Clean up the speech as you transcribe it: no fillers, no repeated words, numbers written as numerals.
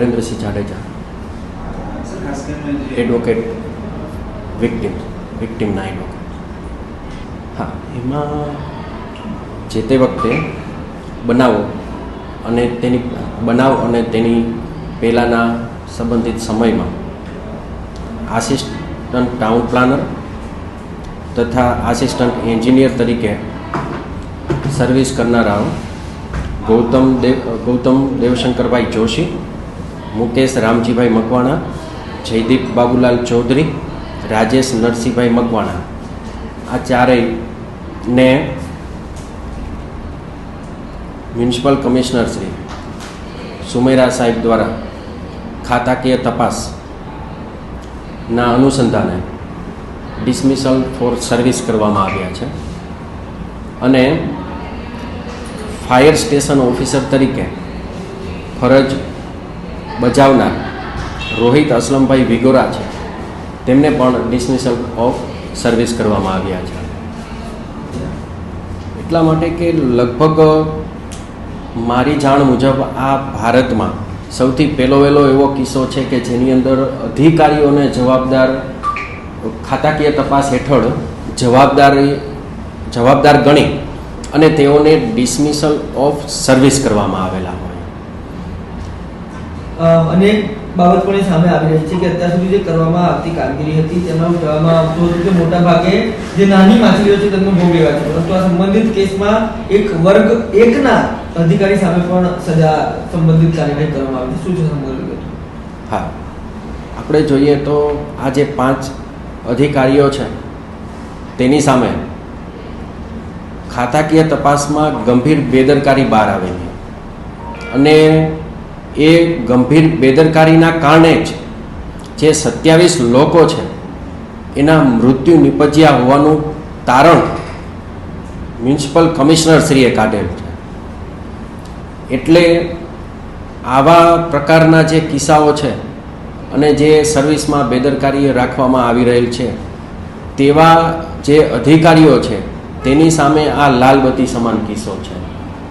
Narendra Singh Jadeja, advocate વિક્ટિમના advocate. હા, એમાં જે તે વખતે બનાવ અને તેની પહેલાંના સંબંધિત સમયમાં આસિસ્ટન્ટ ટાઉન પ્લાનર તથા આસિસ્ટન્ટ એન્જિનિયર તરીકે સર્વિસ કરનારાઓ ગૌતમ દેવશંકરભાઈ જોશી, મુકેશ રામજીભાઈ મકવાણા, જયદીપ બાબુલાલ ચૌધરી, રાજેશ નરસિંહભાઈ મકવાણા, આ ચારેયને મ્યુનિસિપલ કમિશનર શ્રી સુમેરા સાહેબ દ્વારા ખાતાકીય તપાસના અનુસંધાને ડિસમિસલ ફોર સર્વિસ કરવામાં આવ્યા છે અને ફાયર સ્ટેશન ઓફિસર તરીકે ફરજ બજાવનાર રોહિત અસલમભાઈ વિગોરા છે, તેમને પણ ડિસમિસલ ઓફ સર્વિસ કરવામાં આવ્યા છે. એટલા માટે કે લગભગ મારી જાણ મુજબ આ ભારતમાં સૌથી વહેલો એવો કિસ્સો છે કે જેની અંદર અધિકારીઓને ખાતાકીય તપાસ હેઠળ જવાબદાર ગણી અને તેઓને ડિસમિસલ ઓફ સર્વિસ કરવામાં આવેલા હોય. અનેક બાબત પણ સામે આવી રહી છે કે અત્યાર સુધી જે કરવામાં આવતી કામગીરી હતી તેમાં કહેવામાં આવતું હતું કે મોટા ભાગે જે નાની માછલીઓ છે તેમનો ભોગ લેવા છે, પરંતુ આ સંબંધિત કેસમાં એક વર્ગ એકના અધિકારી સામે પણ સજા સંબંધિત કાર્યવાહી કરવામાં આવી. શું છે સંબંધિત? હા, આપણે જોઈએ તો આ જે 5 અધિકારીઓ છે તેની સામે ખાતાકીય તપાસમાં ગંભીર બેદરકારી બહાર આવેલી અને એ ગંભીર બેદરકારીના કારણે જ જે 27 લોકો છે એના મૃત્યુ નિપજ્યા હોવાનું તારણ મ્યુનિસિપલ કમિશનરશ્રીએ કાઢેલ છે. એટલે આવા પ્રકારના જે કિસ્સાઓ છે અને જે સર્વિસમાં બેદરકારી રાખવામાં આવી રહેલ છે તેવા જે અધિકારીઓ છે તેની સામે આ લાલબત્તી સમાન કિસ્સો છે.